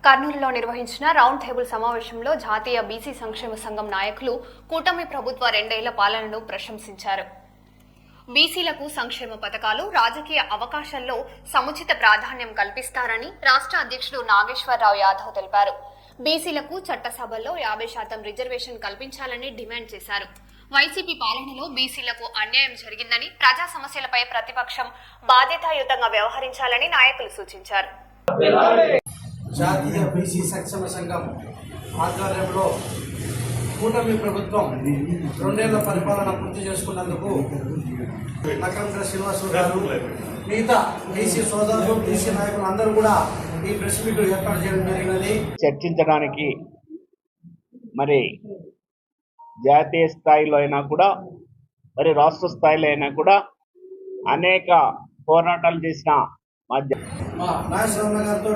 కర్నూలులో నిర్వహించిన round table సమావేశంలో జాతీయ బీసీ సంక్షేమ సంఘం నాయకులు కూటమి ప్రభుత్వ 2 ఏళ్ల పాలనను ప్రశంసించారు. బీసీలకు సంక్షేమ పథకాలు, రాజకీయ అవకాశాల్లో సముచిత ప్రాధాన్యం కల్పిస్తారని రాష్ట్ర అధ్యక్షుడు నాగేశ్వరరావు యాదవ్ తెలిపారు. బీసీలకు చట్టసభల్లో 50% రిజర్వేషన్ కల్పించాలని డిమాండ్ చేశారు. వైసీపీ పాలనలో బీసీలకు అన్యాయం జరిగిందని, ప్రజా సమస్యలపై ప్రతిపక్షం బాధ్యతాయుతంగా వ్యవహరించాలని నాయకులు సూచించారు. జాతీయ బీసీ సంక్షేమ సంఘం ఆధ్వర్యంలో కూటమి ప్రభుత్వం 2 ఏళ్ల పరిపాలన పూర్తి చేసుకున్నందుకు నక్కండ్ర శ్రీనివాసరావు గారు, మిగతా బీసీ సోదరులు, బీసీ నాయకులు అందరూ కూడా ఈ ప్రెస్ మీట్ ఏర్పాటు చేయడం జరిగినది. చర్చించడానికి మరి జాతీయ స్థాయిలో అయినా కూడా మరి రాష్ట్ర స్థాయిలో అయినా కూడా అనేక పోరాటాలు చేసిన మా నాగేశ్వరరావు గారితో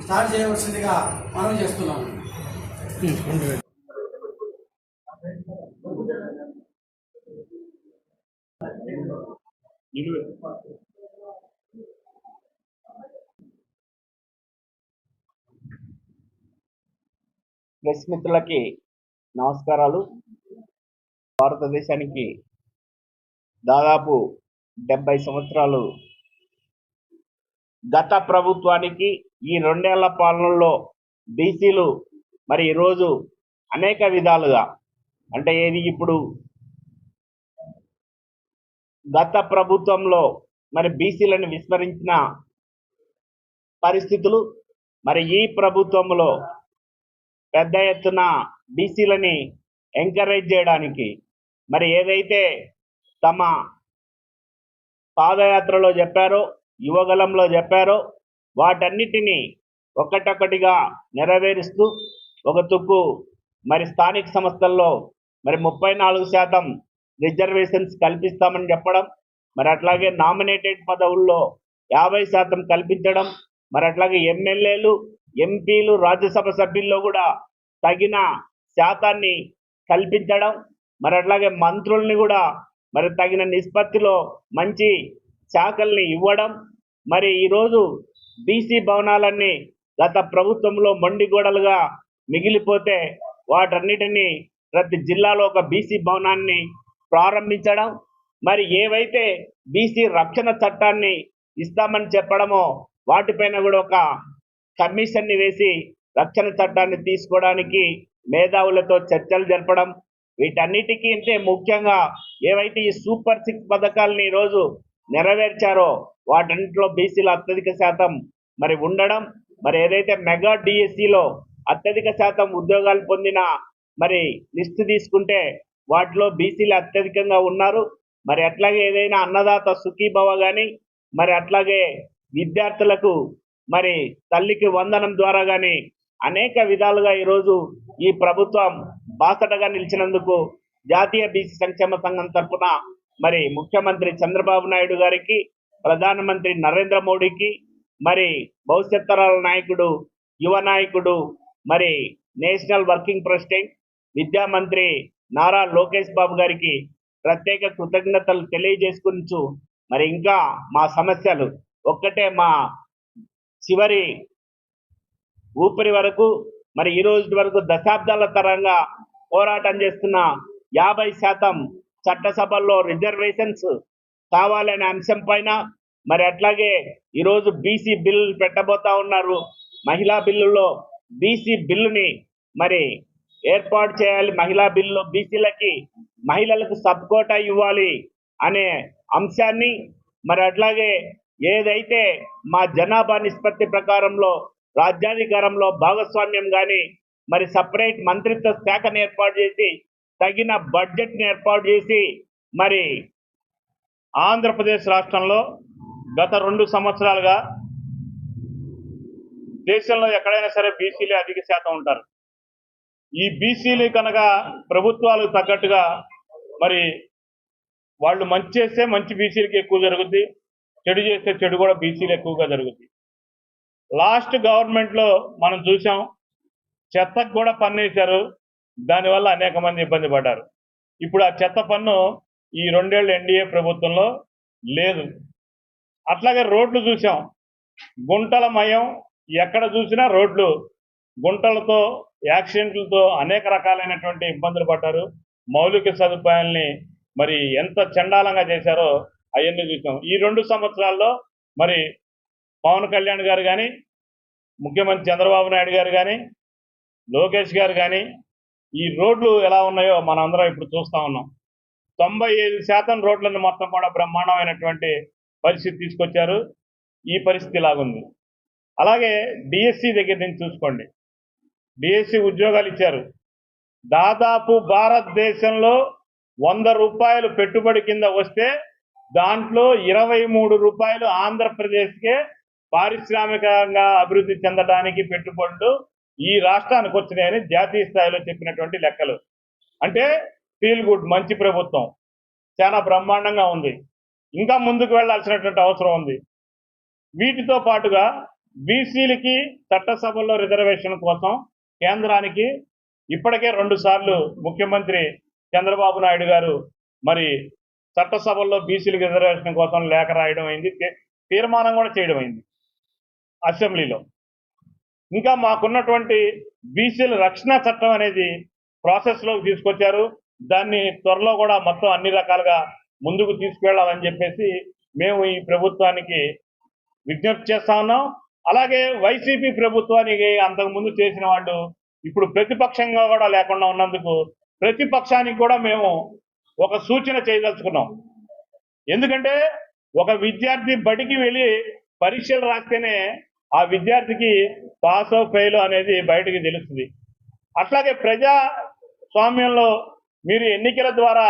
స్టార్ట్ చేయవలసిందిగా మనం చేస్తున్నాం. ప్రెస్ మిత్రులకి నమస్కారాలు. భారతదేశానికి దాదాపు 70 సంవత్సరాలు గత ప్రభుత్వానికి ఈ 2 ఏళ్ల పాలనలో బీసీలు మరి ఈరోజు అనేక విధాలుగా అంటే ఏది ఇప్పుడు గత ప్రభుత్వంలో మరి బీసీలను విస్మరించిన పరిస్థితులు, మరి ఈ ప్రభుత్వంలో పెద్ద ఎత్తున బీసీలని ఎంకరేజ్ చేయడానికి మరి ఏదైతే తమ పాదయాత్రలో చెప్పారో, యువగలంలో చెప్పారో వాటన్నిటినీ ఒక్కటొక్కటిగా నెరవేరుస్తూ ఒక తుక్కు మరి స్థానిక సంస్థల్లో మరి 34% రిజర్వేషన్స్ కల్పిస్తామని చెప్పడం, మరి అట్లాగే నామినేటెడ్ పదవుల్లో 50% కల్పించడం, మరి అట్లాగే ఎమ్మెల్యేలు, ఎంపీలు, రాజ్యసభ సభ్యుల్లో కూడా తగిన శాతాన్ని కల్పించడం, మరి అట్లాగే మంత్రుల్ని కూడా మరి తగిన నిష్పత్తిలో మంచి శాఖల్ని ఇవ్వడం. మరి ఈరోజు బీసీ భవనాలన్నీ గత ప్రభుత్వంలో మొండిగోడలుగా మిగిలిపోతే వాటన్నిటినీ ప్రతి జిల్లాలో ఒక బీసీ భవనాన్ని ప్రారంభించడం, మరి ఏవైతే బీసీ రక్షణ చట్టాన్ని ఇస్తామని చెప్పడమో వాటిపైన కూడా ఒక కమిషన్ని వేసి రక్షణ చట్టాన్ని తీసుకోవడానికి మేధావులతో చర్చలు జరపడం. వీటన్నిటికీ అంటే ముఖ్యంగా ఏవైతే ఈ సూపర్ 6 పథకాలని ఈరోజు నెరవేర్చారో వాటన్నింటిలో బీసీలు అత్యధిక శాతం మరి ఉండడం, మరి ఏదైతే మెగా డిఎస్సిలో అత్యధిక శాతం ఉద్యోగాలు పొందిన మరి లిస్టు తీసుకుంటే వాటిలో బీసీలు అత్యధికంగా ఉన్నారు. మరి అట్లాగే ఏదైనా అన్నదాత సుఖీభవ కానీ, మరి అట్లాగే విద్యార్థులకు మరి తల్లికి వందనం ద్వారా కానీ అనేక విధాలుగా ఈరోజు ఈ ప్రభుత్వం బాసటగా నిలిచినందుకు జాతీయ బీసీ సంక్షేమ సంఘం తరఫున మరి ముఖ్యమంత్రి చంద్రబాబు నాయుడు గారికి, ప్రధానమంత్రి నరేంద్ర మోడీకి, మరి భవిష్యత్ తరాల నాయకుడు, యువ నాయకుడు, మరి నేషనల్ వర్కింగ్ ప్రెసిడెంట్, విద్యా మంత్రి నారా లోకేష్ బాబు గారికి ప్రత్యేక కృతజ్ఞతలు తెలియజేసుకుంటూ మరి ఇంకా మా సమస్యలు ఒక్కటే మా చివరి ఊపిరి వరకు మరి ఈ రోజు వరకు దశాబ్దాల తరంగా పోరాటం చేస్తున్న 50% చట్టసభల్లో రిజర్వేషన్స్ కావాలనే అంశం పైన, మరి అట్లాగే ఈరోజు బీసీ బిల్లు పెట్టబోతా ఉన్నారు. మహిళా బిల్లులో బీసీ బిల్లుని మరి ఏర్పాటు చేయాలి. మహిళా బిల్లులో బీసీలకి, మహిళలకు సబ్ కోటా ఇవ్వాలి అనే అంశాన్ని, మరి అట్లాగే ఏదైతే మా జనాభా నిష్పత్తి ప్రకారంలో రాజ్యాధికారంలో భాగస్వామ్యం కానీ, మరి సపరేట్ మంత్రిత్వ శాఖను ఏర్పాటు చేసి తగిన బడ్జెట్ని ఏర్పాటు చేసి మరి ఆంధ్రప్రదేశ్ రాష్ట్రంలో గత 2 సంవత్సరాలుగా దేశంలో ఎక్కడైనా సరే బీసీలే అధిక శాతం ఉంటారు. ఈ బీసీలు కనుక ప్రభుత్వాలు తగ్గట్టుగా మరి వాళ్ళు మంచి చేస్తే మంచి బీసీలకి ఎక్కువ జరుగుద్ది, చెడు చేస్తే చెడు కూడా బీసీలు ఎక్కువగా జరుగుద్ది. లాస్ట్ గవర్నమెంట్లో మనం చూసాం, చెత్తకు కూడా పన్ను వేశారు, దానివల్ల అనేక మంది ఇబ్బంది పడ్డారు. ఇప్పుడు ఆ చెత్త పన్ను ఈ 2 ఏళ్ళ ఎన్డీఏ ప్రభుత్వంలో లేదు. అట్లాగే రోడ్లు చూసాం, గుంటల మయం, ఎక్కడ చూసినా రోడ్లు గుంటలతో యాక్సిడెంట్లతో అనేక రకాలైనటువంటి ఇబ్బందులు పడ్డారు. మౌలిక సదుపాయాల్ని మరి ఎంత చండాలంగా చేశారో అవన్నీ చూసాం. ఈ 2 సంవత్సరాల్లో మరి పవన్ కళ్యాణ్ గారు కానీ, ముఖ్యమంత్రి చంద్రబాబు నాయుడు గారు కానీ, లోకేష్ గారు కానీ ఈ రోడ్లు ఎలా ఉన్నాయో మనందరం ఇప్పుడు చూస్తా ఉన్నాం. 95% రోడ్లను మొత్తం కూడా బ్రహ్మాండమైనటువంటి పరిస్థితి తీసుకొచ్చారు. ఈ పరిస్థితి ఇలాగుంది. అలాగే డిఎస్సి దగ్గర నుంచి చూసుకోండి. డిఎస్సి ఉద్యోగాలు ఇచ్చారు. దాదాపు భారతదేశంలో 100 రూపాయలు పెట్టుబడి కింద వస్తే దాంట్లో 23 రూపాయలు ఆంధ్రప్రదేశ్కే పారిశ్రామికంగా అభివృద్ధి చెందడానికి పెట్టుబడులు ఈ రాష్ట్రానికి వచ్చినాయని జాతీయ స్థాయిలో చెప్పినటువంటి లెక్కలు. అంటే ఫీల్ గుడ్, మంచి ప్రభుత్వం, చాలా బ్రహ్మాండంగా ఉంది. ఇంకా ముందుకు వెళ్లాల్సినటువంటి అవసరం ఉంది. వీటితో పాటుగా బీసీలకి చట్టసభల్లో రిజర్వేషన్ కోసం కేంద్రానికి ఇప్పటికే 2 సార్లు ముఖ్యమంత్రి చంద్రబాబు నాయుడు గారు మరి చట్టసభల్లో బీసీలకు రిజర్వేషన్ కోసం లేఖ రాయడం అయింది, తీర్మానం కూడా చేయడం అయింది అసెంబ్లీలో. ఇంకా మాకున్నటువంటి బీసీల రక్షణ చట్టం అనేది ప్రాసెస్లోకి తీసుకొచ్చారు. దాన్ని త్వరలో కూడా మొత్తం అన్ని రకాలుగా ముందుకు తీసుకువెళ్ళాలని చెప్పేసి మేము ఈ ప్రభుత్వానికి విజ్ఞప్తి చేస్తా ఉన్నాం. అలాగే వైసీపీ ప్రభుత్వానికి అంతకుముందు చేసిన వాళ్ళు ఇప్పుడు ప్రతిపక్షంగా కూడా లేకుండా ఉన్నందుకు ప్రతిపక్షానికి కూడా మేము ఒక సూచన చేయదలుచుకున్నాం. ఎందుకంటే ఒక విద్యార్థి బడికి వెళ్ళి పరీక్షలు రాస్తేనే ఆ విద్యార్థికి పాస్ ఆఫ్ ఫెయిల్ అనేది బయటికి తెలుస్తుంది. అట్లాగే ప్రజా స్వామ్యంలో మీరు ఎన్నికల ద్వారా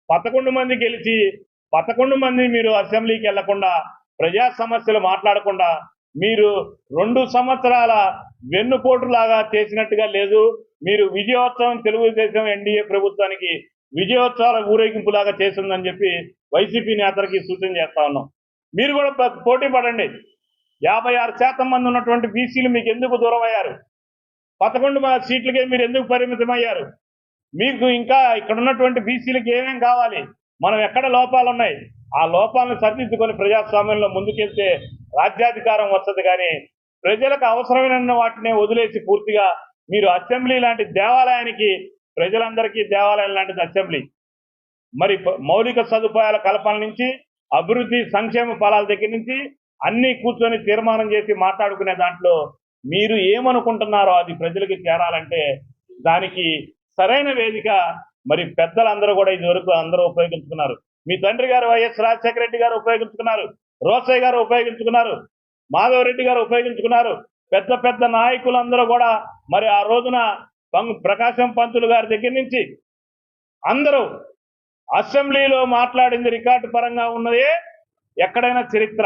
11 మంది గెలిచి 11 మంది మీరు అసెంబ్లీకి వెళ్లకుండా ప్రజా సమస్యలు మాట్లాడకుండా మీరు 2 సంవత్సరాల వెన్నుపోటులాగా చేసినట్టుగా లేదు. మీరు విజయోత్సవం తెలుగుదేశం ఎన్డీఏ ప్రభుత్వానికి విజయోత్సవాల ఊరేగింపులాగా చేస్తుందని చెప్పి వైసీపీ నేతలకి సూచన చేస్తా ఉన్నాం. మీరు కూడా పోటీ పడండి. 56% మంది ఉన్నటువంటి బీసీలు మీకు ఎందుకు దూరం అయ్యారు? 11 సీట్లకే మీరు ఎందుకు పరిమితమయ్యారు? మీకు ఇంకా ఇక్కడ ఉన్నటువంటి బీసీలకు ఏమేం కావాలి? మనం ఎక్కడ లోపాలు ఉన్నాయి, ఆ లోపాలను సరిదిద్దుకొని ప్రజాస్వామ్యంలో ముందుకెళ్తే రాజ్యాధికారం వస్తుంది. కానీ ప్రజలకు అవసరమైన వాటిని వదిలేసి పూర్తిగా మీరు అసెంబ్లీ లాంటి దేవాలయానికి, ప్రజలందరికీ దేవాలయం లాంటిది అసెంబ్లీ. మరి మౌలిక సదుపాయాల కల్పన నుంచి అభివృద్ధి సంక్షేమ ఫలాల దగ్గర నుంచి అన్ని కూర్చొని తీర్మానం చేసి మాట్లాడుకునే దాంట్లో మీరు ఏమనుకుంటున్నారో అది ప్రజలకి చేరాలంటే దానికి సరైన వేదిక మరి పెద్దలందరూ కూడా ఇదివరకు అందరూ ఉపయోగించుకున్నారు. మీ తండ్రి గారు వైఎస్ రాజశేఖర రెడ్డి గారు ఉపయోగించుకున్నారు, రోసయ్య గారు ఉపయోగించుకున్నారు, మాధవరెడ్డి గారు ఉపయోగించుకున్నారు. పెద్ద పెద్ద నాయకులందరూ కూడా మరి ఆ రోజున ప్రకాశం పంతులు గారి దగ్గర నుంచి అందరూ అసెంబ్లీలో మాట్లాడింది రికార్డు పరంగా ఉన్నదే ఎక్కడైనా చరిత్ర.